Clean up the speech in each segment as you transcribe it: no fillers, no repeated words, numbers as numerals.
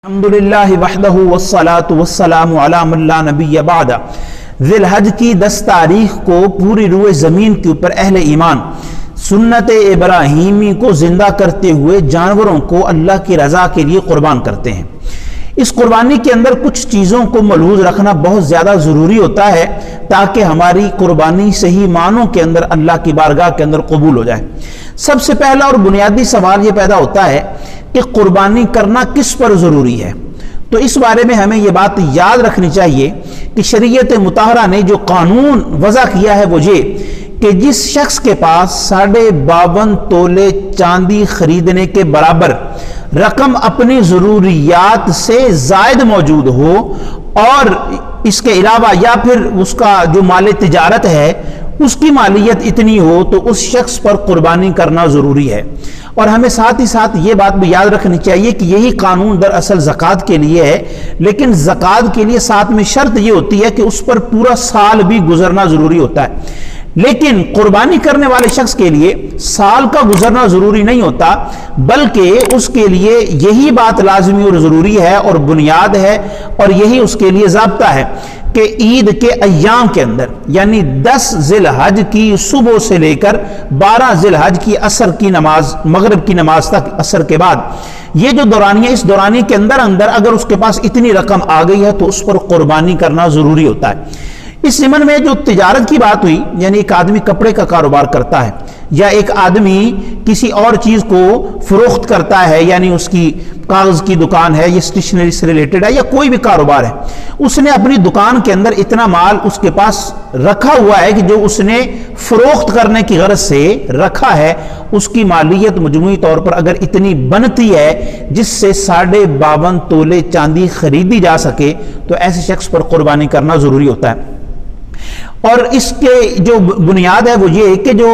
الحمدللہ وحدہ والصلاة والسلام علی من لا نبی بعد۔ ذی الحج کی 10 تاریخ کو پوری روئے زمین کے اوپر اہل ایمان سنت ابراہیمی کو زندہ کرتے ہوئے جانوروں کو اللہ کی رضا کے لیے قربان کرتے ہیں۔ اس قربانی کے اندر کچھ چیزوں کو ملحوظ رکھنا بہت زیادہ ضروری ہوتا ہے تاکہ ہماری قربانی صحیح معنوں کے اندر اللہ کی بارگاہ کے اندر قبول ہو جائے۔ سب سے پہلا اور بنیادی سوال یہ پیدا ہوتا ہے کہ قربانی کرنا کس پر ضروری ہے۔ تو اس بارے میں ہمیں یہ بات یاد رکھنی چاہیے کہ شریعت مطہرہ نے جو قانون وضع کیا ہے وہ یہ کہ جس شخص کے پاس 52.5 تولے چاندی خریدنے کے برابر رقم اپنی ضروریات سے زائد موجود ہو اور اس کے علاوہ یا پھر اس کا جو مال تجارت ہے اس کی مالیت اتنی ہو تو اس شخص پر قربانی کرنا ضروری ہے۔ اور ہمیں ساتھ ہی ساتھ یہ بات بھی یاد رکھنی چاہیے کہ یہی قانون دراصل زکوٰۃ کے لیے ہے، لیکن زکوٰۃ کے لیے ساتھ میں شرط یہ ہوتی ہے کہ اس پر پورا سال بھی گزرنا ضروری ہوتا ہے، لیکن قربانی کرنے والے شخص کے لیے سال کا گزرنا ضروری نہیں ہوتا، بلکہ اس کے لیے یہی بات لازمی اور ضروری ہے اور بنیاد ہے اور یہی اس کے لیے ضابطہ ہے کہ عید کے ایام کے اندر یعنی 10 ذی الحج کی صبح سے لے کر 12 ذی الحج کی عصر کی نماز مغرب کی نماز تک عصر کے بعد یہ جو دورانیہ اس دورانی کے اندر اگر اس کے پاس اتنی رقم آ گئی ہے تو اس پر قربانی کرنا ضروری ہوتا ہے۔ اس ضمن میں جو تجارت کی بات ہوئی یعنی ایک آدمی کپڑے کا کاروبار کرتا ہے یا ایک آدمی کسی اور چیز کو فروخت کرتا ہے یعنی اس کی کاغذ کی دکان ہے یا اسٹیشنری سے ریلیٹڈ ہے یا کوئی بھی کاروبار ہے، اس نے اپنی دکان کے اندر اتنا مال اس کے پاس رکھا ہوا ہے کہ جو اس نے فروخت کرنے کی غرض سے رکھا ہے اس کی مالیت مجموعی طور پر اگر اتنی بنتی ہے جس سے 52.5 تولے چاندی خریدی جا سکے تو ایسے شخص پر قربانی کرنا ضروری ہوتا ہے۔ اور اس کے جو بنیاد ہے وہ یہ کہ جو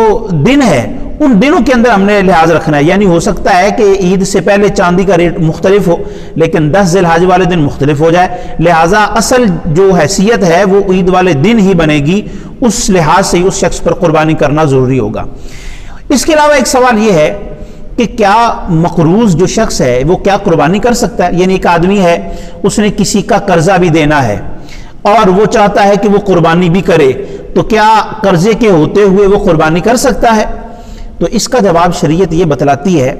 دن ہے ان دنوں کے اندر ہم نے لحاظ رکھنا ہے، یعنی ہو سکتا ہے کہ عید سے پہلے چاندی کا ریٹ مختلف ہو لیکن 10 ذی الحج والے دن مختلف ہو جائے، لہٰذا اصل جو حیثیت ہے وہ عید والے دن ہی بنے گی، اس لحاظ سے اس شخص پر قربانی کرنا ضروری ہوگا۔ اس کے علاوہ ایک سوال یہ ہے کہ کیا مقروض جو شخص ہے وہ کیا قربانی کر سکتا ہے؟ یعنی ایک آدمی ہے اس نے کسی کا قرضہ بھی دینا ہے اور وہ چاہتا ہے کہ وہ قربانی بھی کرے، تو کیا قرضے کے ہوتے ہوئے وہ قربانی کر سکتا ہے؟ تو اس کا جواب شریعت یہ بتلاتی ہے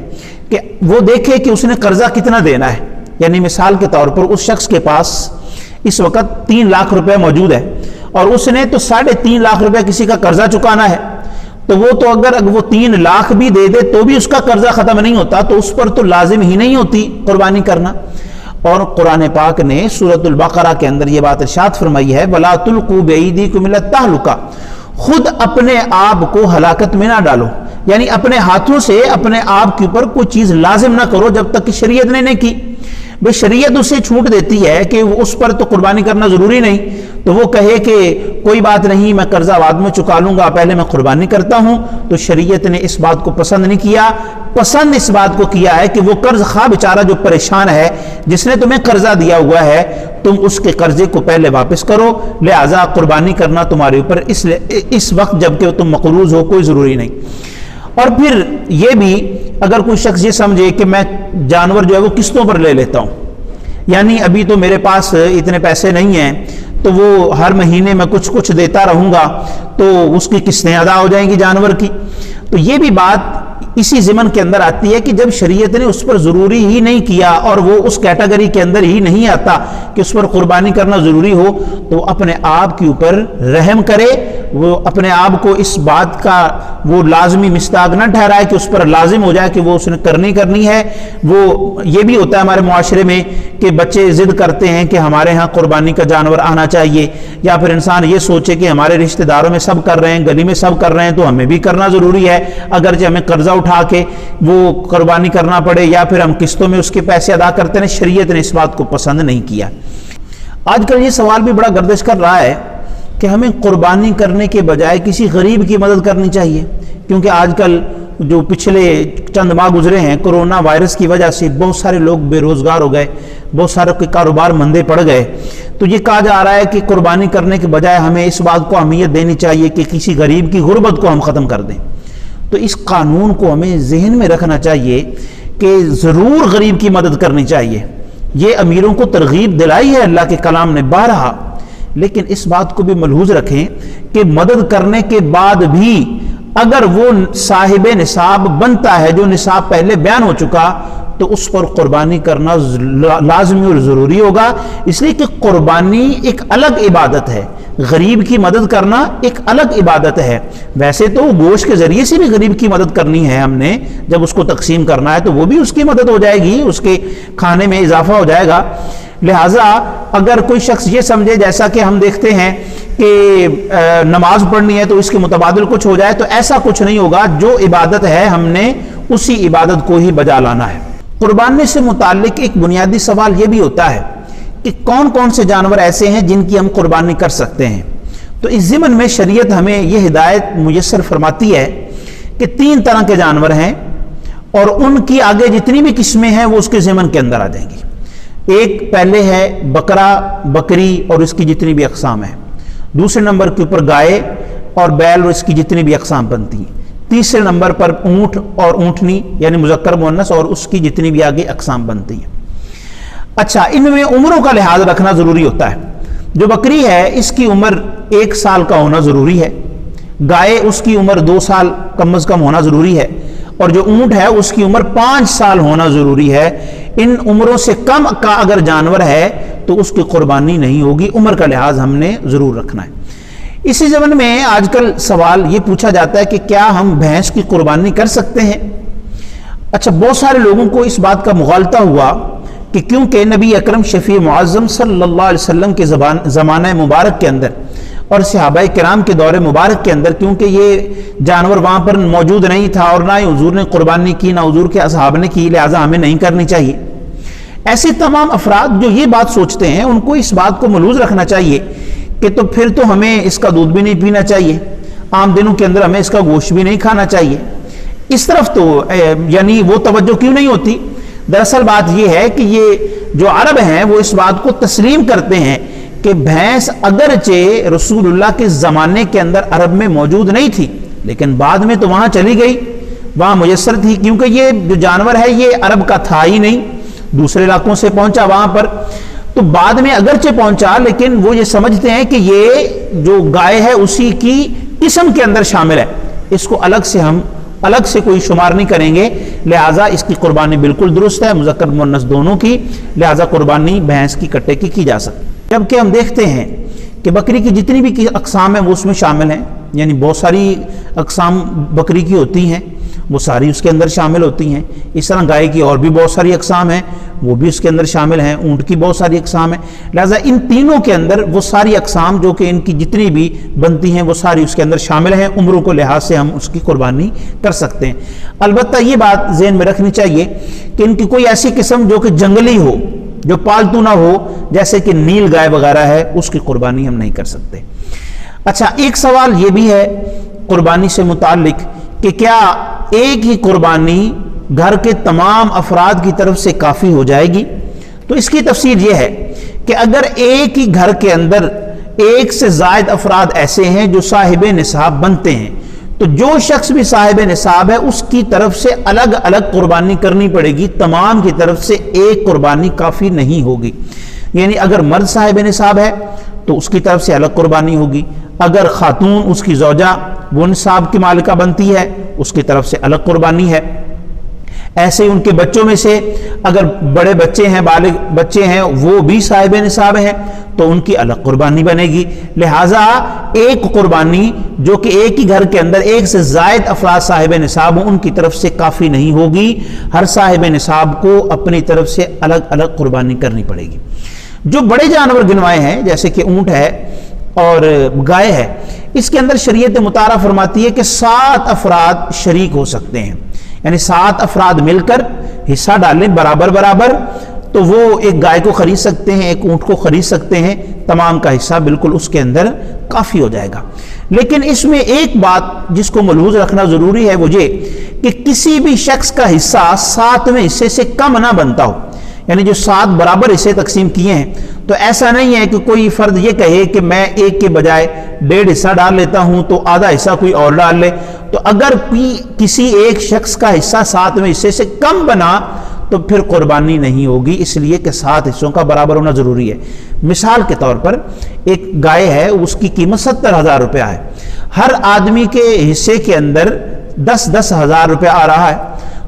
کہ وہ دیکھے کہ اس نے قرضہ کتنا دینا ہے، یعنی مثال کے طور پر اس شخص کے پاس اس وقت 3 لاکھ روپے موجود ہے اور اس نے تو 3.5 لاکھ روپے کسی کا قرضہ چکانا ہے، تو وہ تو اگر وہ 3 لاکھ بھی دے دے تو بھی اس کا قرضہ ختم نہیں ہوتا، تو اس پر تو لازم ہی نہیں ہوتی قربانی کرنا۔ اور قرآن پاک نے سورۃ البقرہ کے اندر یہ بات ارشاد فرمائی ہے وَلَا تُلْقُوا بِأَيْدِيكُمْ إِلَى التَّهْلُكَةِ، خود اپنے آپ کو ہلاکت میں نہ ڈالو، یعنی اپنے ہاتھوں سے اپنے آپ کے اوپر کوئی چیز لازم نہ کرو جب تک کہ شریعت نے نہیں کی۔ بے شریعت اسے چھوٹ دیتی ہے کہ اس پر تو قربانی کرنا ضروری نہیں، تو وہ کہے کہ کوئی بات نہیں میں قرضہ بعد میں چکا لوں گا پہلے میں قربانی کرتا ہوں، تو شریعت نے اس بات کو پسند نہیں کیا، پسند اس بات کو کیا ہے کہ وہ قرض خواہ بیچارہ جو پریشان ہے جس نے تمہیں قرضہ دیا ہوا ہے تم اس کے قرضے کو پہلے واپس کرو، لہذا قربانی کرنا تمہارے اوپر اس وقت جبکہ تم مقروض ہو کوئی ضروری نہیں۔ اور پھر یہ بھی اگر کوئی شخص یہ سمجھے کہ میں جانور جو ہے وہ قسطوں پر لے لیتا ہوں، یعنی ابھی تو میرے پاس اتنے پیسے نہیں ہیں تو وہ ہر مہینے میں کچھ دیتا رہوں گا تو اس کی قسطیں ادا ہو جائیں گی جانور کی، تو یہ بھی بات اسی ضمن کے اندر آتی ہے کہ جب شریعت نے اس پر ضروری ہی نہیں کیا اور وہ اس کیٹیگری کے اندر ہی نہیں آتا کہ اس پر قربانی کرنا ضروری ہو تو اپنے آپ کے اوپر رحم کرے، وہ اپنے آپ کو اس بات کا وہ لازمی مستاق نہ ٹھہرائے کہ اس پر لازم ہو جائے کہ وہ اس نے کرنی ہے۔ وہ یہ بھی ہوتا ہے ہمارے معاشرے میں کہ بچے ضد کرتے ہیں کہ ہمارے ہاں قربانی کا جانور آنا چاہیے، یا پھر انسان یہ سوچے کہ ہمارے رشتہ داروں میں سب کر رہے ہیں گلی میں سب کر رہے ہیں تو ہمیں بھی کرنا ضروری ہے، اگرچہ ہمیں قرضہ اٹھا کے وہ قربانی کرنا پڑے یا پھر ہم قسطوں میں اس کے پیسے ادا کرتے ہیں۔ شریعت نے اس بات کو پسند نہیں کیا۔ آج کل یہ سوال بھی بڑا گردش کر رہا ہے کہ ہمیں قربانی کرنے کے بجائے کسی غریب کی مدد کرنی چاہیے، کیونکہ آج کل جو پچھلے چند ماہ گزرے ہیں کورونا وائرس کی وجہ سے بہت سارے لوگ بے روزگار ہو گئے، بہت سارے کے کاروبار مندے پڑ گئے، تو یہ کہا جا رہا ہے کہ قربانی کرنے کے بجائے ہمیں اس بات کو اہمیت دینی چاہیے کہ کسی غریب کی غربت کو ہم ختم کر دیں۔ تو اس قانون کو ہمیں ذہن میں رکھنا چاہیے کہ ضرور غریب کی مدد کرنی چاہیے، یہ امیروں کو ترغیب دلائی ہے اللہ کے کلام نے بارہا، لیکن اس بات کو بھی ملحوظ رکھیں کہ مدد کرنے کے بعد بھی اگر وہ صاحب نصاب بنتا ہے، جو نصاب پہلے بیان ہو چکا، تو اس پر قربانی کرنا لازمی اور ضروری ہوگا، اس لیے کہ قربانی ایک الگ عبادت ہے، غریب کی مدد کرنا ایک الگ عبادت ہے۔ ویسے تو گوشت کے ذریعے سے بھی غریب کی مدد کرنی ہے، ہم نے جب اس کو تقسیم کرنا ہے تو وہ بھی اس کی مدد ہو جائے گی، اس کے کھانے میں اضافہ ہو جائے گا۔ لہٰذا اگر کوئی شخص یہ سمجھے، جیسا کہ ہم دیکھتے ہیں کہ نماز پڑھنی ہے تو اس کے متبادل کچھ ہو جائے، تو ایسا کچھ نہیں ہوگا، جو عبادت ہے ہم نے اسی عبادت کو ہی بجا لانا ہے۔ قربانی سے متعلق ایک بنیادی سوال یہ بھی ہوتا ہے کہ کون کون سے جانور ایسے ہیں جن کی ہم قربانی کر سکتے ہیں۔ تو اس ضمن میں شریعت ہمیں یہ ہدایت میسر فرماتی ہے کہ 3 طرح کے جانور ہیں، اور ان کی آگے جتنی بھی قسمیں ہیں وہ اس کے ضمن کے اندر آ جائیں گی۔ ایک پہلے ہے بکرا، بکری اور اس کی جتنی بھی اقسام ہیں۔ دوسرے نمبر کے اوپر گائے اور بیل اور اس کی جتنی بھی اقسام بنتی ہیں۔ تیسرے نمبر پر اونٹ اور اونٹنی یعنی مذکر مؤنث اور اس کی جتنی بھی آگے اقسام بنتی ہیں۔ اچھا، ان میں عمروں کا لحاظ رکھنا ضروری ہوتا ہے۔ جو بکری ہے اس کی عمر 1 سال کا ہونا ضروری ہے، گائے اس کی عمر 2 سال کم از کم ہونا ضروری ہے، اور جو اونٹ ہے اس کی عمر 5 سال ہونا ضروری ہے۔ ان عمروں سے کم کا اگر جانور ہے تو اس کی قربانی نہیں ہوگی، عمر کا لحاظ ہم نے ضرور رکھنا ہے۔ اسی زمن میں آج کل سوال یہ پوچھا جاتا ہے کہ کیا ہم بھینس کی قربانی کر سکتے ہیں؟ اچھا، بہت سارے لوگوں کو اس بات کا مغالطہ ہوا کہ کیونکہ نبی اکرم شفیع معظم صلی اللہ علیہ وسلم کے زمانہ مبارک کے اندر اور صحابہ کرام کے دور مبارک کے اندر کیونکہ یہ جانور وہاں پر موجود نہیں تھا اور نہ ہی حضور نے قربانی کی، نہ حضور کے اصحاب نے کی، لہٰذا ہمیں نہیں کرنی چاہیے۔ ایسے تمام افراد جو یہ بات سوچتے ہیں ان کو اس بات کو ملحوظ رکھنا چاہیے کہ تو پھر تو ہمیں اس کا دودھ بھی نہیں پینا چاہیے، عام دنوں کے اندر ہمیں اس کا گوشت بھی نہیں کھانا چاہیے۔ اس طرف تو یعنی وہ توجہ کیوں نہیں ہوتی؟ دراصل بات یہ ہے کہ یہ جو عرب ہیں وہ اس بات کو تسلیم کرتے ہیں کہ بھینس اگرچہ رسول اللہ کے زمانے کے اندر عرب میں موجود نہیں تھی، لیکن بعد میں تو وہاں چلی گئی، وہاں میسر تھی، کیونکہ یہ جو جانور ہے یہ عرب کا تھا ہی نہیں، دوسرے علاقوں سے پہنچا وہاں پر، تو بعد میں اگرچہ پہنچا لیکن وہ یہ سمجھتے ہیں کہ یہ جو گائے ہے اسی کی قسم کے اندر شامل ہے، اس کو الگ سے کوئی شمار نہیں کریں گے، لہٰذا اس کی قربانی بالکل درست ہے، مذکر مؤنث دونوں کی، لہٰذا قربانی بھینس کی کٹے کی جا سکتی۔ جبکہ ہم دیکھتے ہیں کہ بکری کی جتنی بھی اقسام ہیں وہ اس میں شامل ہیں، یعنی بہت ساری اقسام بکری کی ہوتی ہیں، وہ ساری اس کے اندر شامل ہوتی ہیں۔ اس طرح گائے کی اور بھی بہت ساری اقسام ہیں، وہ بھی اس کے اندر شامل ہیں، اونٹ کی بہت ساری اقسام ہیں، لہٰذا ان تینوں کے اندر وہ ساری اقسام جو کہ ان کی جتنی بھی بنتی ہیں وہ ساری اس کے اندر شامل ہیں، عمروں کو لحاظ سے ہم اس کی قربانی کر سکتے ہیں۔ البتہ یہ بات ذہن میں رکھنی چاہیے کہ ان کی کوئی ایسی قسم جو کہ جنگلی ہو، جو پالتو نہ ہو، جیسے کہ نیل گائے وغیرہ ہے، اس کی قربانی ہم نہیں کر سکتے۔ اچھا، ایک سوال یہ بھی ہے قربانی سے متعلق کہ کیا ایک ہی قربانی گھر کے تمام افراد کی طرف سے کافی ہو جائے گی؟ تو اس کی تفسیر یہ ہے کہ اگر ایک ہی گھر کے اندر ایک سے زائد افراد ایسے ہیں جو صاحب نصاب بنتے ہیں، تو جو شخص بھی صاحب نصاب ہے اس کی طرف سے الگ الگ قربانی کرنی پڑے گی، تمام کی طرف سے ایک قربانی کافی نہیں ہوگی۔ یعنی اگر مرد صاحب نصاب ہے تو اس کی طرف سے الگ قربانی ہوگی، اگر خاتون اس کی زوجہ وہ نصاب کی مالکہ بنتی ہے اس کی طرف سے الگ قربانی ہے۔ ایسے ان کے بچوں میں سے اگر بڑے بچے ہیں، بالغ بچے ہیں، وہ بھی صاحب نصاب ہیں تو ان کی الگ قربانی بنے گی۔ لہٰذا ایک قربانی جو کہ ایک ہی گھر کے اندر ایک سے زائد افراد صاحب نصاب ہوں ان کی طرف سے کافی نہیں ہوگی، ہر صاحب نصاب کو اپنی طرف سے الگ الگ قربانی کرنی پڑے گی۔ جو بڑے جانور گنوائے ہیں جیسے کہ اونٹ ہے اور گائے ہے، اس کے اندر شریعت مطالعہ فرماتی ہے کہ 7 افراد شریک ہو سکتے ہیں، یعنی 7 افراد مل کر حصہ ڈالیں برابر برابر، تو وہ ایک گائے کو خرید سکتے ہیں، ایک اونٹ کو خرید سکتے ہیں، تمام کا حصہ بالکل اس کے اندر کافی ہو جائے گا۔ لیکن اس میں ایک بات جس کو ملحوظ رکھنا ضروری ہے وہ یہ کہ کسی بھی شخص کا حصہ 7ویں حصے سے کم نہ بنتا ہو، یعنی جو 7 برابر حصے تقسیم کیے ہیں تو ایسا نہیں ہے کہ کوئی فرد یہ کہے کہ میں ایک کے بجائے 1.5 حصہ ڈال لیتا ہوں تو آدھا حصہ کوئی اور ڈال لے، تو اگر کسی ایک شخص کا حصہ 7ویں حصے سے کم بنا تو پھر قربانی نہیں ہوگی، اس لیے کہ 7 حصوں کا برابر ہونا ضروری ہے۔ مثال کے طور پر ایک گائے ہے، اس کی قیمت 70,000 روپیہ ہے، ہر آدمی کے حصے کے اندر 10-10 ہزار روپیہ آ رہا ہے،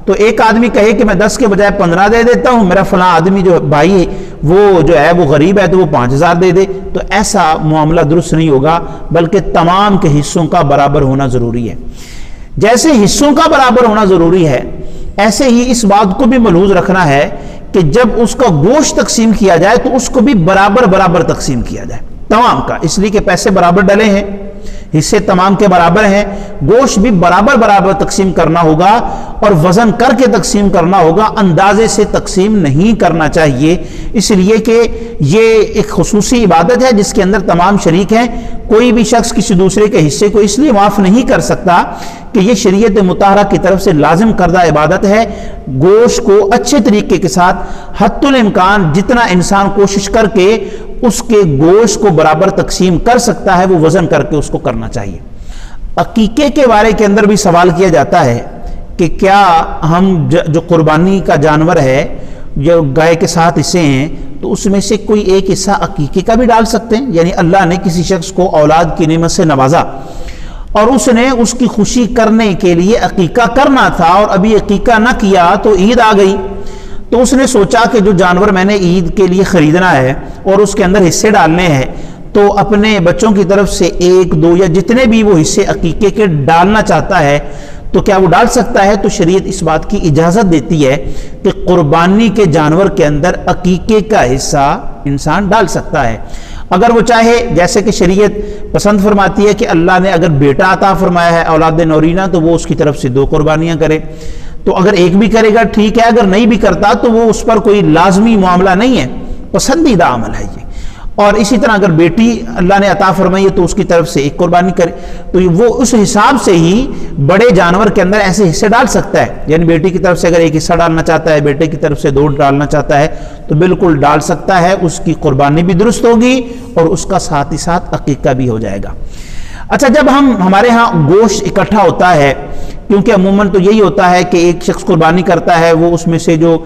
تو ایک آدمی کہے کہ میں 10 کے بجائے 15 دے دیتا ہوں، میرا فلاں آدمی جو بھائی وہ جو ہے وہ غریب ہے تو وہ 5,000 دے دے، تو ایسا معاملہ درست نہیں ہوگا، بلکہ تمام کے حصوں کا برابر ہونا ضروری ہے۔ جیسے حصوں کا برابر ہونا ضروری ہے، ایسے ہی اس بات کو بھی ملحوظ رکھنا ہے کہ جب اس کا گوشت تقسیم کیا جائے تو اس کو بھی برابر برابر تقسیم کیا جائے تمام کا، اس لیے کہ پیسے برابر ڈلے ہیں، حصے تمام کے برابر ہیں، گوشت بھی برابر برابر تقسیم کرنا ہوگا اور وزن کر کے تقسیم کرنا ہوگا، اندازے سے تقسیم نہیں کرنا چاہیے، اس لیے کہ یہ ایک خصوصی عبادت ہے جس کے اندر تمام شریک ہیں، کوئی بھی شخص کسی دوسرے کے حصے کو اس لیے معاف نہیں کر سکتا کہ یہ شریعت مطہرہ کی طرف سے لازم کردہ عبادت ہے۔ گوشت کو اچھے طریقے کے ساتھ حتی الامکان جتنا انسان کوشش کر کے اس کے گوشت کو برابر تقسیم کر سکتا ہے وہ وزن کر کے اس کو کرنا چاہیے۔ عقیقے کے بارے کے اندر بھی سوال کیا جاتا ہے کہ کیا ہم جو قربانی کا جانور ہے، جو گائے کے 7 حصے ہیں، تو اس میں سے کوئی ایک حصہ عقیقے کا بھی ڈال سکتے ہیں؟ یعنی اللہ نے کسی شخص کو اولاد کی نعمت سے نوازا اور اس نے اس کی خوشی کرنے کے لیے عقیقہ کرنا تھا اور ابھی عقیقہ نہ کیا تو عید آ گئی، تو اس نے سوچا کہ جو جانور میں نے عید کے لیے خریدنا ہے اور اس کے اندر حصے ڈالنے ہیں تو اپنے بچوں کی طرف سے 1-2 یا جتنے بھی وہ حصے عقیقے کے ڈالنا چاہتا ہے تو کیا وہ ڈال سکتا ہے؟ تو شریعت اس بات کی اجازت دیتی ہے کہ قربانی کے جانور کے اندر عقیقے کا حصہ انسان ڈال سکتا ہے، اگر وہ چاہے، جیسے کہ شریعت پسند فرماتی ہے کہ اللہ نے اگر بیٹا عطا فرمایا ہے اولاد نورینہ تو وہ اس کی طرف سے 2 قربانیاں کرے، تو اگر ایک بھی کرے گا ٹھیک ہے، اگر نہیں بھی کرتا تو وہ اس پر کوئی لازمی معاملہ نہیں ہے، پسندیدہ عمل ہے یہ۔ اور اسی طرح اگر بیٹی اللہ نے عطا فرمائی ہے تو اس کی طرف سے 1 قربانی کرے، تو وہ اس حساب سے ہی بڑے جانور کے اندر ایسے حصے ڈال سکتا ہے، یعنی بیٹی کی طرف سے اگر 1 حصہ ڈالنا چاہتا ہے، بیٹے کی طرف سے 2 ڈالنا چاہتا ہے تو بالکل ڈال سکتا ہے، اس کی قربانی بھی درست ہوگی اور اس کا ساتھ ہی ساتھ عقیقہ بھی ہو جائے گا۔ اچھا، جب ہمارے ہاں گوشت اکٹھا ہوتا ہے، کیونکہ عموماً تو یہی ہوتا ہے کہ ایک شخص قربانی کرتا ہے، وہ اس میں سے جو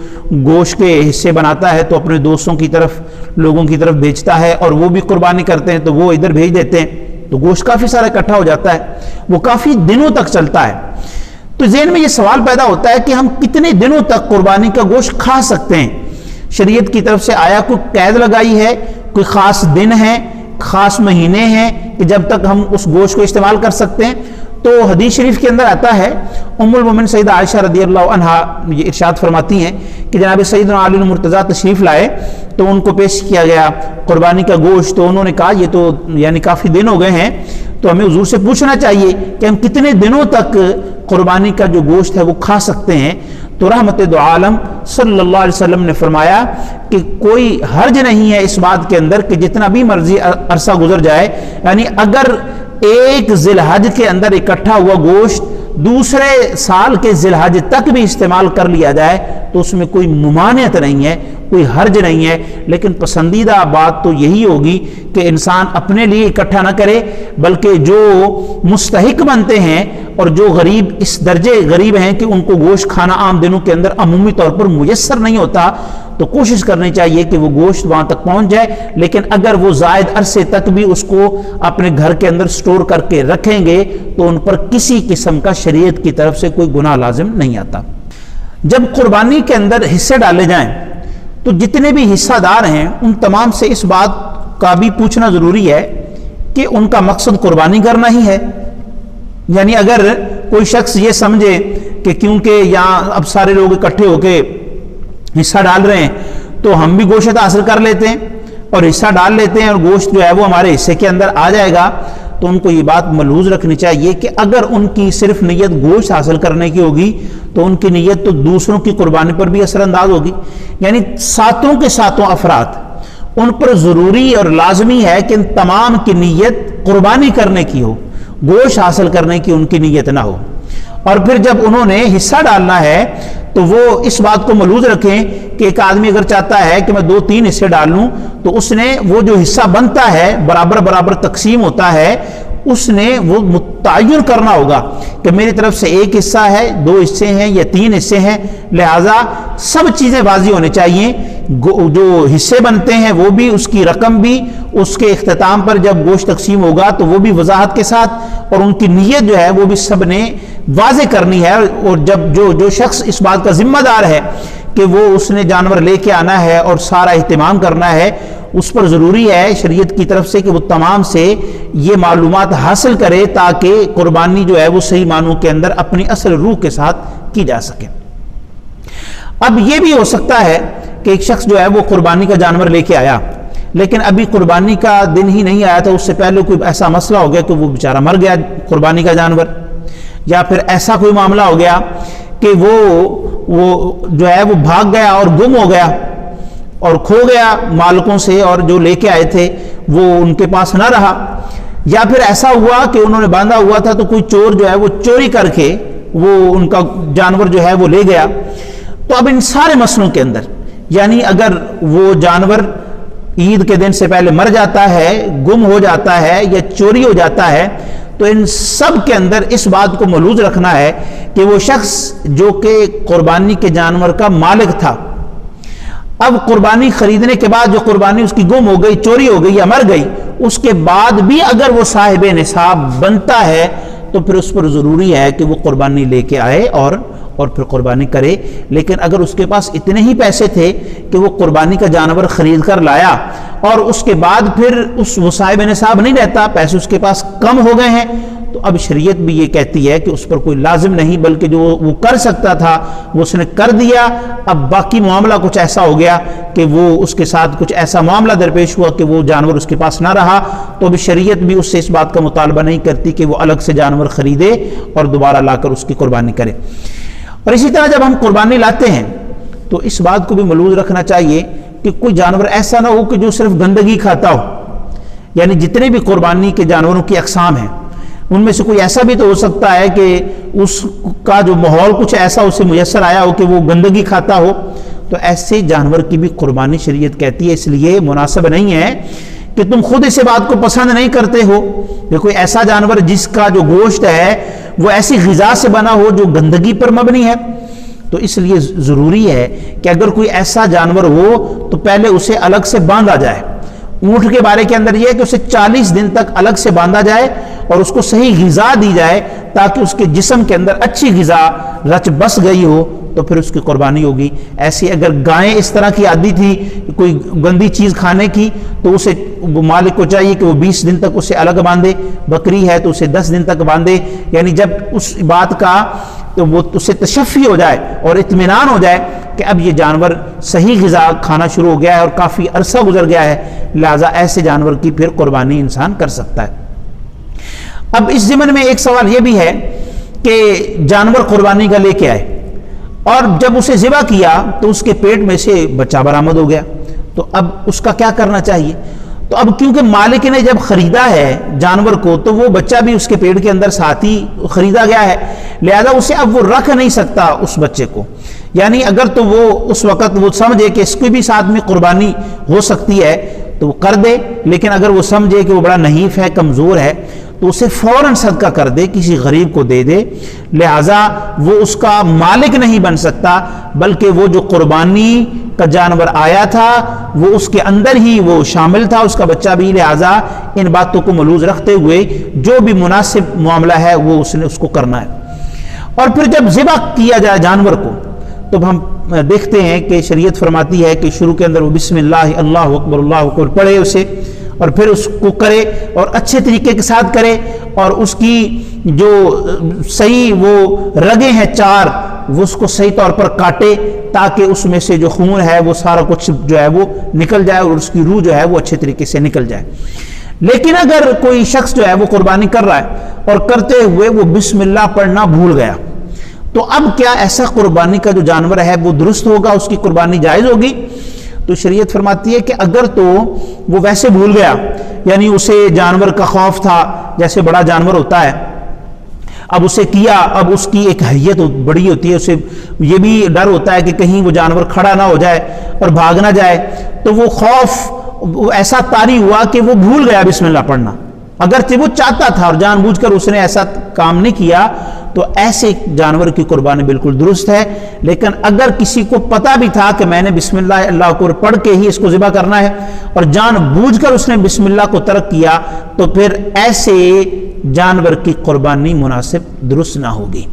گوشت کے حصے بناتا ہے تو اپنے دوستوں کی طرف، لوگوں کی طرف بھیجتا ہے اور وہ بھی قربانی کرتے ہیں تو وہ ادھر بھیج دیتے ہیں، تو گوشت کافی سارا اکٹھا ہو جاتا ہے، وہ کافی دنوں تک چلتا ہے، تو ذہن میں یہ سوال پیدا ہوتا ہے کہ ہم کتنے دنوں تک قربانی کا گوشت کھا سکتے ہیں؟ شریعت کی طرف سے آیا کوئی قید لگائی ہے، کوئی خاص دن ہے، خاص مہینے ہیں کہ جب تک ہم اس گوشت کو استعمال کر سکتے ہیں؟ تو حدیث شریف کے اندر آتا ہے، ام المومنین سیدہ عائشہ رضی اللہ عنہا یہ ارشاد فرماتی ہیں کہ جناب سیدنا علی المرتضیٰ تشریف لائے تو ان کو پیش کیا گیا قربانی کا گوشت، تو انہوں نے کہا یہ تو یعنی کافی دن ہو گئے ہیں، تو ہمیں حضور سے پوچھنا چاہیے کہ ہم کتنے دنوں تک قربانی کا جو گوشت ہے وہ کھا سکتے ہیں؟ تو رحمت دو عالم صلی اللہ علیہ وسلم نے فرمایا کہ کوئی حرج نہیں ہے اس بات کے اندر کہ جتنا بھی مرضی عرصہ گزر جائے، یعنی اگر 1 ذی الحج کے اندر اکٹھا ہوا گوشت دوسرے سال کے ذی الحج تک بھی استعمال کر لیا جائے تو اس میں کوئی ممانعت نہیں ہے، کوئی حرج نہیں ہے، لیکن پسندیدہ بات تو یہی ہوگی کہ انسان اپنے لیے اکٹھا نہ کرے، بلکہ جو مستحق بنتے ہیں اور جو غریب اس درجے غریب ہیں کہ ان کو گوشت کھانا عام دنوں کے اندر عمومی طور پر میسر نہیں ہوتا، تو کوشش کرنی چاہیے کہ وہ گوشت وہاں تک پہنچ جائے، لیکن اگر وہ زائد عرصے تک بھی اس کو اپنے گھر کے اندر سٹور کر کے رکھیں گے تو ان پر کسی قسم کا شریعت کی طرف سے کوئی گناہ لازم نہیں آتا۔ جب قربانی کے اندر حصے ڈالے جائیں تو جتنے بھی حصہ دار ہیں ان تمام سے اس بات کا بھی پوچھنا ضروری ہے کہ ان کا مقصد قربانی کرنا ہی ہے، یعنی اگر کوئی شخص یہ سمجھے کہ کیونکہ یہاں اب سارے لوگ اکٹھے ہو کے حصہ ڈال رہے ہیں تو ہم بھی گوشت حاصل کر لیتے ہیں اور حصہ ڈال لیتے ہیں اور گوشت جو ہے وہ ہمارے حصے کے اندر آ جائے گا، تو ان کو یہ بات ملحوظ رکھنی چاہیے کہ اگر ان کی صرف نیت گوشت حاصل کرنے کی ہوگی تو ان کی نیت تو دوسروں کی قربانی پر بھی اثر انداز ہوگی، یعنی 7 کے 7 افراد ان پر ضروری اور لازمی ہے کہ ان تمام کی نیت قربانی کرنے کی ہو، گوشت حاصل کرنے کی ان کی نیت نہ ہو۔ اور پھر جب انہوں نے حصہ ڈالنا ہے تو وہ اس بات کو ملحوظ رکھیں کہ ایک آدمی اگر چاہتا ہے کہ میں 2-3 حصے ڈال لوں تو اس نے وہ جو حصہ بنتا ہے برابر برابر تقسیم ہوتا ہے، اس نے وہ متعین کرنا ہوگا کہ میری طرف سے ایک حصہ ہے، 2 حصے ہیں یا 3 حصے ہیں، لہٰذا سب چیزیں واضح ہونی چاہیے، جو حصے بنتے ہیں وہ بھی، اس کی رقم بھی، اس کے اختتام پر جب گوشت تقسیم ہوگا تو وہ بھی وضاحت کے ساتھ، اور ان کی نیت جو ہے وہ بھی سب نے واضح کرنی ہے۔ اور جب جو شخص اس بات کا ذمہ دار ہے کہ وہ اس نے جانور لے کے آنا ہے اور سارا اہتمام کرنا ہے، اس پر ضروری ہے شریعت کی طرف سے کہ وہ تمام سے یہ معلومات حاصل کرے تاکہ قربانی جو ہے وہ صحیح معنوں کے اندر اپنی اصل روح کے ساتھ کی جا سکے۔ اب یہ بھی ہو سکتا ہے کہ ایک شخص جو ہے وہ قربانی کا جانور لے کے آیا، لیکن ابھی قربانی کا دن ہی نہیں آیا تھا، اس سے پہلے کوئی ایسا مسئلہ ہو گیا کہ وہ بیچارہ مر گیا قربانی کا جانور، یا پھر ایسا کوئی معاملہ ہو گیا کہ وہ جو ہے وہ بھاگ گیا اور گم ہو گیا اور کھو گیا مالکوں سے، اور جو لے کے آئے تھے وہ ان کے پاس نہ رہا، یا پھر ایسا ہوا کہ انہوں نے باندھا ہوا تھا تو کوئی چور جو ہے وہ چوری کر کے وہ ان کا جانور جو ہے وہ لے گیا۔ تو اب ان سارے مسئلوں کے اندر، یعنی اگر وہ جانور عید کے دن سے پہلے مر جاتا ہے، گم ہو جاتا ہے یا چوری ہو جاتا ہے، تو ان سب کے اندر اس بات کو ملحوظ رکھنا ہے کہ وہ شخص جو کہ قربانی کے جانور کا مالک تھا، اب قربانی خریدنے کے بعد جو قربانی اس کی گم ہو گئی، چوری ہو گئی یا مر گئی، اس کے بعد بھی اگر وہ صاحب نصاب بنتا ہے تو پھر اس پر ضروری ہے کہ وہ قربانی لے کے آئے اور پھر قربانی کرے۔ لیکن اگر اس کے پاس اتنے ہی پیسے تھے کہ وہ قربانی کا جانور خرید کر لایا اور اس کے بعد پھر وہ صاحب نصاب نہیں رہتا، پیسے اس کے پاس کم ہو گئے ہیں، تو اب شریعت بھی یہ کہتی ہے کہ اس پر کوئی لازم نہیں، بلکہ جو وہ کر سکتا تھا وہ اس نے کر دیا۔ اب باقی معاملہ کچھ ایسا ہو گیا کہ وہ اس کے ساتھ کچھ ایسا معاملہ درپیش ہوا کہ وہ جانور اس کے پاس نہ رہا، تو اب شریعت بھی اس سے اس بات کا مطالبہ نہیں کرتی کہ وہ الگ سے جانور خریدے اور دوبارہ لا کر اس کی قربانی کرے۔ اور اسی طرح جب ہم قربانی لاتے ہیں تو اس بات کو بھی ملحوظ رکھنا چاہیے کہ کوئی جانور ایسا نہ ہو کہ جو صرف گندگی کھاتا ہو، یعنی جتنے بھی قربانی کے جانوروں کی اقسام ہیں ان میں سے کوئی ایسا بھی تو ہو سکتا ہے کہ اس کا جو ماحول کچھ ایسا اسے میسر آیا ہو کہ وہ گندگی کھاتا ہو، تو ایسے جانور کی بھی قربانی شریعت کہتی ہے۔ اس لیے مناسب نہیں ہے کہ تم خود اسے بات کو پسند نہیں کرتے ہو، یہ کوئی ایسا جانور جس کا جو گوشت ہے وہ ایسی غذا سے بنا ہو جو گندگی پر مبنی ہے، تو اس لیے ضروری ہے کہ اگر کوئی ایسا جانور ہو تو پہلے اسے الگ سے باندھا جائے۔ اونٹ کے بارے کے اندر یہ ہے کہ اسے 40 دن تک الگ سے باندھا جائے اور اس کو صحیح غذا دی جائے تاکہ اس کے جسم کے اندر اچھی غذا رچ بس گئی ہو تو پھر اس کی قربانی ہوگی۔ ایسی اگر گائیں اس طرح کی عادی تھی کوئی گندی چیز کھانے کی تو اسے مالک کو چاہیے کہ وہ 20 دن تک اسے الگ باندھے، بکری ہے تو اسے 10 دن تک باندھے، یعنی جب اس بات کا تو وہ اسے تشفی ہو جائے اور اطمینان ہو جائے کہ اب یہ جانور صحیح غذا کھانا شروع ہو گیا ہے اور کافی عرصہ گزر گیا ہے، لہذا ایسے جانور کی پھر قربانی انسان کر سکتا ہے۔ اب اس ضمن میں ایک سوال یہ بھی ہے کہ جانور قربانی کا لے کے آئے اور جب اسے ذبح کیا تو اس کے پیٹ میں سے بچہ برآمد ہو گیا، تو اب اس کا کیا کرنا چاہیے؟ تو اب کیونکہ مالک نے جب خریدا ہے جانور کو تو وہ بچہ بھی اس کے پیٹ کے اندر ساتھ ہی خریدا گیا ہے، لہذا اسے اب وہ رکھ نہیں سکتا اس بچے کو، یعنی اگر تو وہ اس وقت وہ سمجھے کہ اس کی بھی ساتھ میں قربانی ہو سکتی ہے تو وہ کر دے، لیکن اگر وہ سمجھے کہ وہ بڑا نحیف ہے، کمزور ہے، تو اسے فوراً صدقہ کر دے، کسی غریب کو دے دے، لہٰذا وہ اس کا مالک نہیں بن سکتا بلکہ وہ جو قربانی کا جانور آیا تھا وہ اس کے اندر ہی وہ شامل تھا، اس کا بچہ بھی، لہٰذا ان باتوں کو ملحوظ رکھتے ہوئے جو بھی مناسب معاملہ ہے وہ اس نے اس کو کرنا ہے۔ اور پھر جب ذبح کیا جائے جانور کو تو ہم دیکھتے ہیں کہ شریعت فرماتی ہے کہ شروع کے اندر وہ بسم اللہ، اللہ اکبر، اللہ اکبر پڑھے اسے اور پھر اس کو کرے اور اچھے طریقے کے ساتھ کرے، اور اس کی جو صحیح وہ رگیں ہیں 4 وہ اس کو صحیح طور پر کاٹے تاکہ اس میں سے جو خون ہے وہ سارا کچھ جو ہے وہ نکل جائے اور اس کی روح جو ہے وہ اچھے طریقے سے نکل جائے۔ لیکن اگر کوئی شخص جو ہے وہ قربانی کر رہا ہے اور کرتے ہوئے وہ بسم اللہ پڑھنا بھول گیا، تو اب کیا ایسا قربانی کا جو جانور ہے وہ درست ہوگا، اس کی قربانی جائز ہوگی؟ تو شریعت فرماتی ہے کہ اگر تو وہ ویسے بھول گیا، یعنی اسے جانور کا خوف تھا، جیسے بڑا جانور ہوتا ہے، اب اسے کیا، اب اس کی ایک حیت بڑی ہوتی ہے، اسے یہ بھی ڈر ہوتا ہے کہ کہیں وہ جانور کھڑا نہ ہو جائے اور بھاگ نہ جائے، تو وہ خوف ایسا طاری ہوا کہ وہ بھول گیا بسم اللہ پڑھنا، اگرچہ وہ چاہتا تھا اور جان بوجھ کر اس نے ایسا کام نہیں کیا تو ایسے جانور کی قربانی بالکل درست ہے. لیکن اگر کسی کو پتا بھی تھا کہ میں نے بسم اللہ اکبر پڑھ کے ہی اس کو ذبح کرنا ہے اور جان بوجھ کر اس نے بسم اللہ کو ترک کیا تو پھر ایسے جانور کی قربانی مناسب درست نہ ہوگی.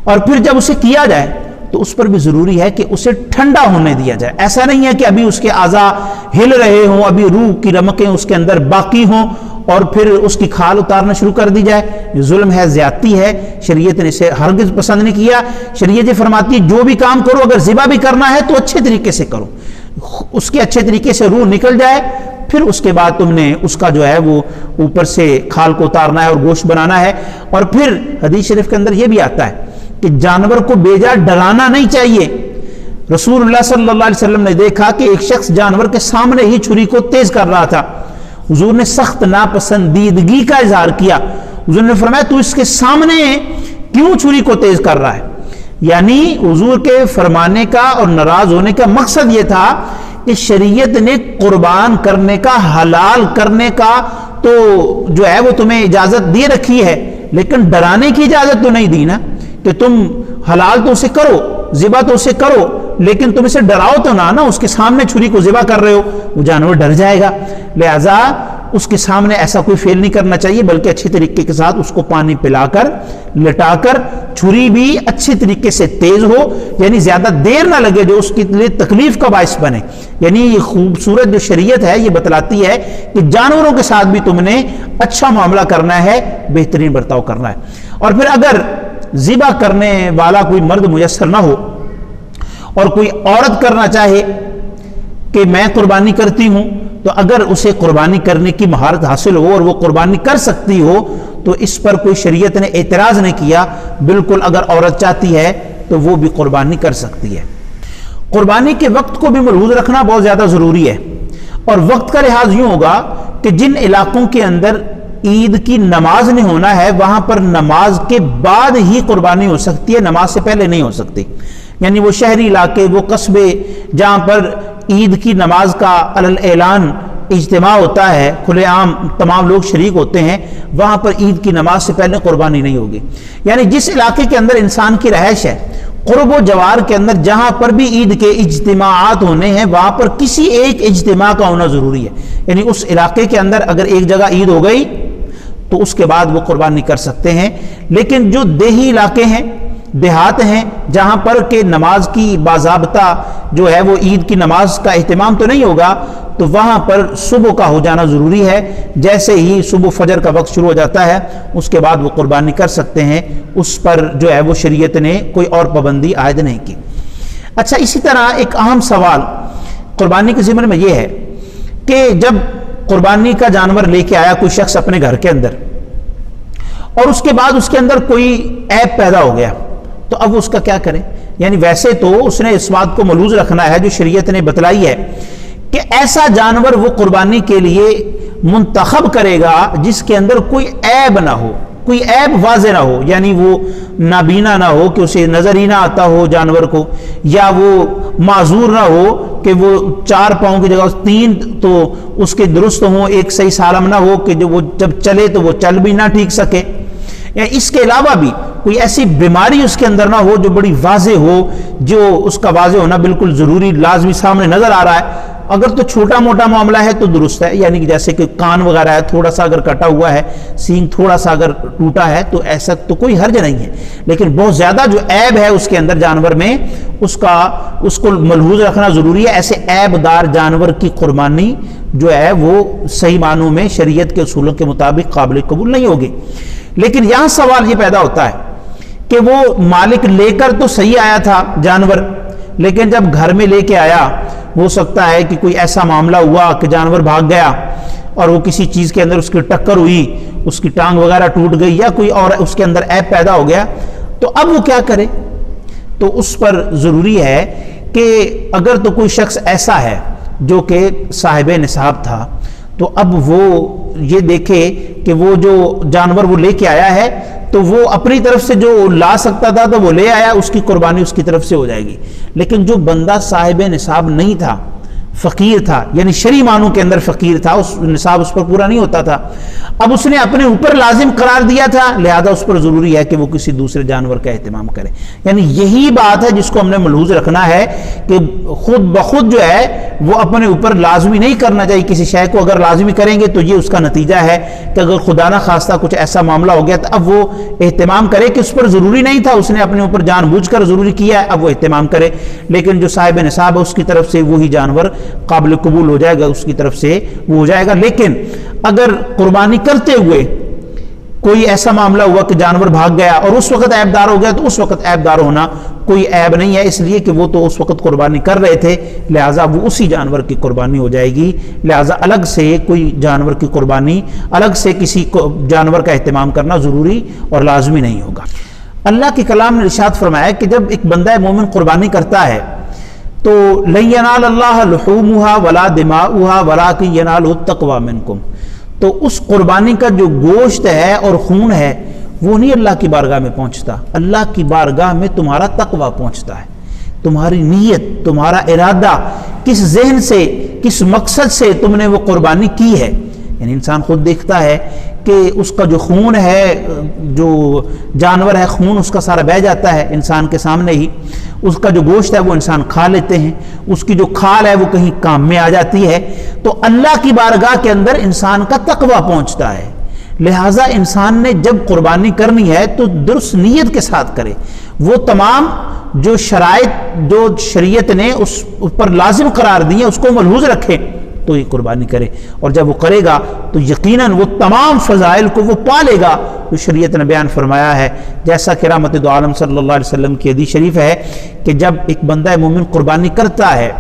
اور پھر جب اسے کیا جائے تو اس پر بھی ضروری ہے کہ اسے ٹھنڈا ہونے دیا جائے. ایسا نہیں ہے کہ ابھی اس کے اعضاء ہل رہے ہوں, ابھی روح کی رمقیں اس کے اندر باقی ہوں اور پھر اس کی کھال اتارنا شروع کر دی جائے. یہ ظلم ہے, زیادتی ہے, شریعت نے اسے ہرگز پسند نہیں کیا. شریعت یہ فرماتی ہے جو بھی کام کرو اگر ذبح بھی کرنا ہے تو اچھے طریقے سے کرو, اس کے اچھے طریقے سے روح نکل جائے, پھر اس کے بعد تم نے اس کا جو ہے وہ اوپر سے کھال کو اتارنا ہے اور گوشت بنانا ہے. اور پھر حدیث شریف کے اندر یہ بھی آتا ہے کہ جانور کو بیجا ڈرانا نہیں چاہیے. رسول اللہ صلی اللہ علیہ وسلم نے دیکھا کہ ایک شخص جانور کے سامنے ہی چھری کو تیز کر رہا تھا. حضور نے سخت ناپسندیدگی کا اظہار کیا. حضور نے فرمایا تو اس کے سامنے کیوں چھری کو تیز کر رہا ہے؟ یعنی حضور کے فرمانے کا اور ناراض ہونے کا مقصد یہ تھا کہ شریعت نے قربان کرنے کا, حلال کرنے کا تو جو ہے وہ تمہیں اجازت دے رکھی ہے, لیکن ڈرانے کی اجازت تو نہیں دی نا کہ تم حلال تو اسے کرو, ذبح تو اسے کرو, لیکن تم اسے ڈراؤ تو نہ اس کے سامنے چھری کو ذبح کر رہے ہو, وہ جانور ڈر جائے گا. لہذا اس کے سامنے ایسا کوئی فعل نہیں کرنا چاہیے, بلکہ اچھے طریقے کے ساتھ اس کو پانی پلا کر لٹا کر, چھری بھی اچھے طریقے سے تیز ہو, یعنی زیادہ دیر نہ لگے جو اس کے لیے تکلیف کا باعث بنے. یعنی یہ خوبصورت جو شریعت ہے یہ بتلاتی ہے کہ جانوروں کے ساتھ بھی تم نے اچھا معاملہ کرنا ہے, بہترین برتاؤ کرنا ہے. اور پھر اگر ذبح کرنے والا کوئی مرد میسر نہ ہو اور کوئی عورت کرنا چاہے کہ میں قربانی کرتی ہوں, تو اگر اسے قربانی کرنے کی مہارت حاصل ہو اور وہ قربانی کر سکتی ہو تو اس پر کوئی شریعت نے اعتراض نہیں کیا. بالکل اگر عورت چاہتی ہے تو وہ بھی قربانی کر سکتی ہے. قربانی کے وقت کو بھی ملحوظ رکھنا بہت زیادہ ضروری ہے, اور وقت کا لحاظ یوں ہوگا کہ جن علاقوں کے اندر عید کی نماز نہیں ہونا ہے وہاں پر نماز کے بعد ہی قربانی ہو سکتی ہے, نماز سے پہلے نہیں ہو سکتی. یعنی وہ شہری علاقے, وہ قصبے جہاں پر عید کی نماز کا علی اعلان اجتماع ہوتا ہے, کھلے عام تمام لوگ شریک ہوتے ہیں, وہاں پر عید کی نماز سے پہلے قربانی نہیں ہوگی. یعنی جس علاقے کے اندر انسان کی رہائش ہے, قرب و جوار کے اندر جہاں پر بھی عید کے اجتماعات ہونے ہیں وہاں پر کسی ایک اجتماع کا ہونا ضروری ہے. یعنی اس علاقے کے اندر اگر ایک جگہ عید ہو گئی تو اس کے بعد وہ قربانی کر سکتے ہیں. لیکن جو دیہی علاقے ہیں, دیہات ہیں, جہاں پر کہ نماز کی باضابطہ جو ہے وہ عید کی نماز کا اہتمام تو نہیں ہوگا, تو وہاں پر صبح کا ہو جانا ضروری ہے. جیسے ہی صبح فجر کا وقت شروع ہو جاتا ہے اس کے بعد وہ قربانی کر سکتے ہیں, اس پر جو ہے وہ شریعت نے کوئی اور پابندی عائد نہیں کی. اچھا, اسی طرح ایک اہم سوال قربانی کے ضمن میں یہ ہے کہ جب قربانی کا جانور لے کے آیا کوئی شخص اپنے گھر کے اندر اور اس کے بعد اس کے اندر کوئی عیب پیدا ہو گیا, تو اب اس کا کیا کریں؟ یعنی ویسے تو اس نے اس بات کو ملحوظ رکھنا ہے جو شریعت نے بتلائی ہے کہ ایسا جانور وہ قربانی کے لیے منتخب کرے گا جس کے اندر کوئی عیب نہ ہو, کوئی عیب واضح نہ ہو. یعنی وہ نابینا نہ ہو کہ اسے نظر ہی نہ آتا ہو جانور کو, یا وہ معذور نہ ہو کہ وہ 4 پاؤں کی جگہ 3 تو اس کے درست ہوں, ایک صحیح سالم نہ ہو کہ جو وہ جب چلے تو وہ چل بھی نہ ٹھیک سکے. یا اس کے علاوہ بھی کوئی ایسی بیماری اس کے اندر نہ ہو جو بڑی واضح ہو, جو اس کا واضح ہونا بالکل ضروری لازمی سامنے نظر آ رہا ہے. اگر تو چھوٹا موٹا معاملہ ہے تو درست ہے, یعنی کہ جیسے کہ کان وغیرہ ہے, تھوڑا سا اگر کٹا ہوا ہے, سینگ تھوڑا سا اگر ٹوٹا ہے تو ایسا تو کوئی حرج نہیں ہے. لیکن بہت زیادہ جو عیب ہے اس کے اندر جانور میں, اس کو ملحوظ رکھنا ضروری ہے. ایسے عیب دار جانور کی قربانی جو ہے وہ صحیح معنوں میں شریعت کے اصولوں کے مطابق قابل قبول نہیں ہوگی. لیکن یہاں سوال یہ پیدا ہوتا ہے کہ وہ مالک لے کر تو صحیح آیا تھا جانور, لیکن جب گھر میں لے کے آیا ہو سکتا ہے کہ کوئی ایسا معاملہ ہوا کہ جانور بھاگ گیا اور وہ کسی چیز کے اندر اس کی ٹکر ہوئی, اس کی ٹانگ وغیرہ ٹوٹ گئی, یا کوئی اور اس کے اندر عیب پیدا ہو گیا, تو اب وہ کیا کرے؟ تو اس پر ضروری ہے کہ اگر تو کوئی شخص ایسا ہے جو کہ صاحب نصاب تھا, تو اب وہ یہ دیکھے کہ وہ جو جانور وہ لے کے آیا ہے تو وہ اپنی طرف سے جو لا سکتا تھا تو وہ لے آیا, اس کی قربانی اس کی طرف سے ہو جائے گی. لیکن جو بندہ صاحب نصاب نہیں تھا, فقیر تھا، یعنی شرعی معنوں کے اندر فقیر تھا، اس نصاب اس پر پورا نہیں ہوتا تھا، اب اس نے اپنے اوپر لازم قرار دیا تھا، لہذا اس پر ضروری ہے کہ وہ کسی دوسرے جانور کا اہتمام کرے۔ یعنی یہی بات ہے جس کو ہم نے ملحوظ رکھنا ہے کہ خود بخود جو ہے وہ اپنے اوپر لازمی نہیں کرنا چاہیے کسی شے کو، اگر لازمی کریں گے تو یہ اس کا نتیجہ ہے کہ اگر خدا نہ خواستہ کچھ ایسا معاملہ ہو گیا تو اب وہ اہتمام کرے کہ اس پر ضروری نہیں تھا، اس نے اپنے اوپر جان بوجھ کر ضروری کیا ہے، اب وہ اہتمام کرے، لیکن جو صاحب نصاب ہے اس کی طرف سے وہی جانور قابل قبول ہو جائے گا، اس کی طرف سے وہ ہو جائے گا۔ لیکن اگر قربانی کرتے ہوئے کوئی ایسا معاملہ ہوا کہ جانور بھاگ گیا اور اس وقت عیب دار ہو گیا تو اس وقت عیب دار ہونا کوئی عیب نہیں ہے، اس لیے کہ وہ تو اس وقت قربانی کر رہے تھے، لہٰذا وہ اسی جانور کی قربانی ہو جائے گی، لہٰذا الگ سے کوئی جانور کی قربانی، الگ سے کسی جانور کا اہتمام کرنا ضروری اور لازمی نہیں ہوگا۔ اللہ کے کلام نے ارشاد فرمایا کہ جب ایک بندہ مومن قربانی کرتا ہے تو لن ینال اللہ لحومها ولا دماؤها ولکن ینالہ التقوی منکم، تو اس قربانی کا جو گوشت ہے اور خون ہے وہ نہیں اللہ کی بارگاہ میں پہنچتا، اللہ کی بارگاہ میں تمہارا تقوی پہنچتا ہے، تمہاری نیت، تمہارا ارادہ، کس ذہن سے، کس مقصد سے تم نے وہ قربانی کی ہے۔ یعنی انسان خود دیکھتا ہے کہ اس کا جو خون ہے، جو جانور ہے خون اس کا سارا بہہ جاتا ہے انسان کے سامنے ہی، اس کا جو گوشت ہے وہ انسان کھا لیتے ہیں، اس کی جو کھال ہے وہ کہیں کام میں آ جاتی ہے، تو اللہ کی بارگاہ کے اندر انسان کا تقوی پہنچتا ہے، لہٰذا انسان نے جب قربانی کرنی ہے تو درست نیت کے ساتھ کرے، وہ تمام جو شرائط جو شریعت نے اس پر لازم قرار دی ہے اس کو ملحوظ رکھے تو یہ قربانی کرے، اور جب وہ کرے گا تو یقیناً وہ تمام فضائل کو وہ پالے گا جو شریعت نے بیان فرمایا ہے، جیسا کہ رحمت دو عالم صلی اللہ علیہ وسلم کی حدیث شریف ہے کہ جب ایک بندہ مومن قربانی کرتا ہے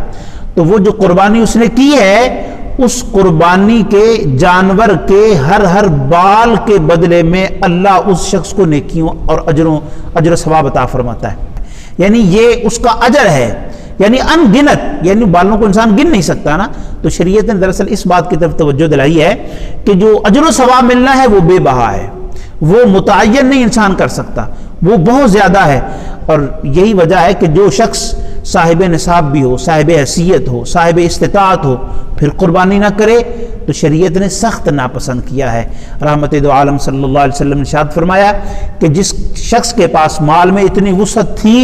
تو وہ جو قربانی اس نے کی ہے اس قربانی کے جانور کے ہر بال کے بدلے میں اللہ اس شخص کو نیکیوں اور اجر و ثواب عطا فرماتا ہے، یعنی یہ اس کا اجر ہے، یعنی ان گنت، یعنی بالوں کو انسان گن نہیں سکتا نا، تو شریعت نے دراصل اس بات کی طرف توجہ دلائی ہے کہ جو اجر و ثواب ملنا ہے وہ بے بہا ہے، وہ متعین نہیں انسان کر سکتا، وہ بہت زیادہ ہے، اور یہی وجہ ہے کہ جو شخص صاحب نصاب بھی ہو، صاحب حیثیت ہو، صاحب استطاعت ہو، پھر قربانی نہ کرے تو شریعت نے سخت ناپسند کیا ہے۔ رحمت دو عالم صلی اللہ علیہ وسلم نے ارشاد فرمایا کہ جس شخص کے پاس مال میں اتنی وسعت تھی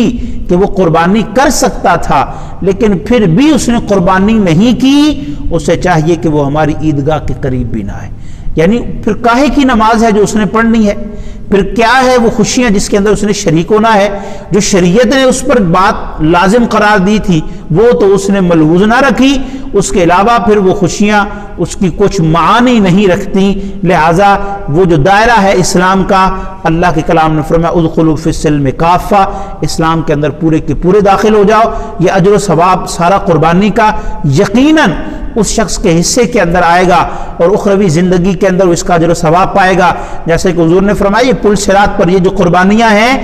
کہ وہ قربانی کر سکتا تھا لیکن پھر بھی اس نے قربانی نہیں کی، اسے چاہیے کہ وہ ہماری عیدگاہ کے قریب بھی نہ آئے، یعنی پھر کاہے کی نماز ہے جو اس نے پڑھنی ہے، پھر کیا ہے وہ خوشیاں جس کے اندر اس نے شریک ہونا ہے، جو شریعت نے اس پر بات لازم قرار دی تھی وہ تو اس نے ملحوظ نہ رکھی، اس کے علاوہ پھر وہ خوشیاں اس کی کچھ معانی نہیں رکھتی، لہٰذا وہ جو دائرہ ہے اسلام کا، اللہ کے کلام نے فرمایا ادخلوا فی السلم کافہ، اسلام کے اندر پورے کے پورے داخل ہو جاؤ، یہ اجر و ثواب سارا قربانی کا یقیناً اس شخص کے حصے کے اندر آئے گا اور اخروی زندگی کے اندر اس کا اجر و ثواب پائے گا، جیسے کہ حضور نے فرمایا یہ پل صراط پر یہ جو قربانیاں ہیں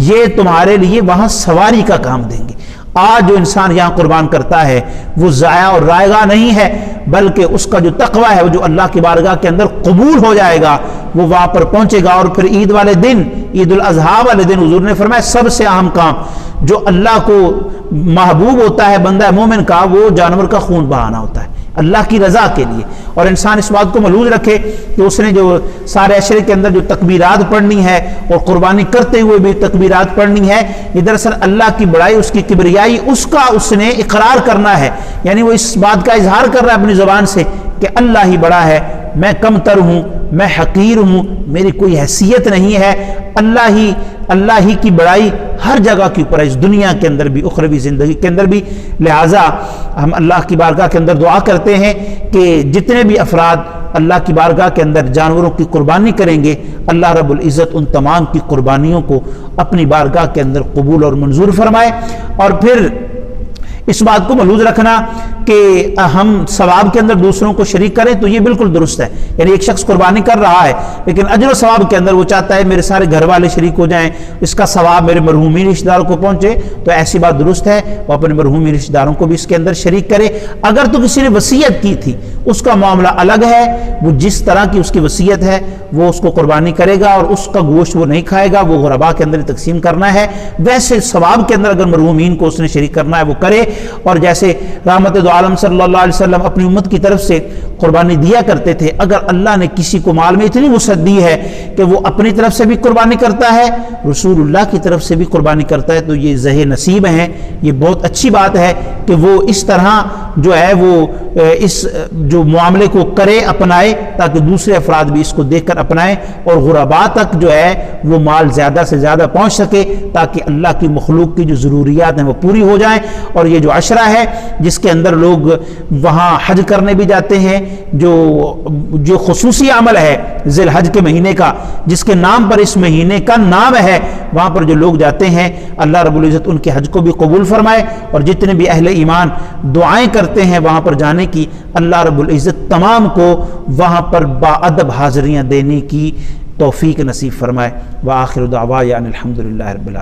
یہ تمہارے لیے وہاں سواری کا کام دیں گے۔ آج جو انسان یہاں قربان کرتا ہے وہ ضائع اور رائگاں نہیں ہے، بلکہ اس کا جو تقوی ہے وہ جو اللہ کی بارگاہ کے اندر قبول ہو جائے گا، وہ وہاں پر پہنچے گا، اور پھر عید والے دن، عید الاضحیٰ والے دن حضور نے فرمایا سب سے اہم کام جو اللہ کو محبوب ہوتا ہے بندہ مومن کا، وہ جانور کا خون بہانا ہوتا ہے اللہ کی رضا کے لیے، اور انسان اس بات کو ملحوظ رکھے کہ اس نے جو سارے عشرے کے اندر جو تکبیرات پڑھنی ہے اور قربانی کرتے ہوئے بھی تکبیرات پڑھنی ہے، یہ دراصل اللہ کی بڑائی، اس کی کبریائی، اس کا اس نے اقرار کرنا ہے، یعنی وہ اس بات کا اظہار کر رہا ہے اپنی زبان سے کہ اللہ ہی بڑا ہے، میں کم تر ہوں، میں حقیر ہوں، میری کوئی حیثیت نہیں ہے، اللہ ہی کی بڑائی ہر جگہ کے اوپر ہے، اس دنیا کے اندر بھی، اخروی زندگی کے اندر بھی، لہٰذا ہم اللہ کی بارگاہ کے اندر دعا کرتے ہیں کہ جتنے بھی افراد اللہ کی بارگاہ کے اندر جانوروں کی قربانی کریں گے، اللہ رب العزت ان تمام کی قربانیوں کو اپنی بارگاہ کے اندر قبول اور منظور فرمائے، اور پھر اس بات کو ملحوظ رکھنا کہ ہم ثواب کے اندر دوسروں کو شریک کریں تو یہ بالکل درست ہے، یعنی ایک شخص قربانی کر رہا ہے لیکن اجر و ثواب کے اندر وہ چاہتا ہے میرے سارے گھر والے شریک ہو جائیں، اس کا ثواب میرے مرحومی رشتہ داروں کو پہنچے، تو ایسی بات درست ہے وہ اپنے مرحومی رشتہ داروں کو بھی اس کے اندر شریک کرے۔ اگر تو کسی نے وصیت کی تھی اس کا معاملہ الگ ہے، وہ جس طرح کی اس کی وصیت ہے وہ اس کو قربانی کرے گا اور اس کا گوشت وہ نہیں کھائے گا، وہ غربا کے اندر تقسیم کرنا ہے، ویسے ثواب کے اندر اگر مرحومین کو اس نے شریک کرنا ہے وہ کرے، اور جیسے رحمت دو عالم صلی اللہ علیہ وسلم اپنی امت کی طرف سے قربانی دیا کرتے تھے، اگر اللہ نے کسی کو مال میں اتنی وسعت دی ہے کہ وہ اپنی طرف سے بھی قربانی کرتا ہے، رسول اللہ کی طرف سے بھی قربانی کرتا ہے، تو یہ زہ نصیب ہیں، یہ بہت اچھی بات ہے کہ وہ اس طرح جو ہے وہ اس جو معاملے کو کرے، اپنائے، تاکہ دوسرے افراد بھی اس کو دیکھ کر اپنائیں اور غرباء تک جو ہے وہ مال زیادہ سے زیادہ پہنچ سکے، تاکہ اللہ کی مخلوق کی جو ضروریات ہیں وہ پوری ہو جائیں۔ اور یہ جو عشرہ ہے جس کے اندر لوگ وہاں حج کرنے بھی جاتے ہیں، جو خصوصی عمل ہے ذی الحج کے مہینے کا، جس کے نام پر اس مہینے کا نام ہے، وہاں پر جو لوگ جاتے ہیں اللہ رب العزت ان کے حج کو بھی قبول فرمائے، اور جتنے بھی اہل ایمان دعائیں کرتے ہیں وہاں پر جانے کی، اللہ رب العزت تمام کو وہاں پر باادب حاضریاں دینے کی توفیق نصیب فرمائے۔ وآخر دعوانا الحمدللہ رب العالمین۔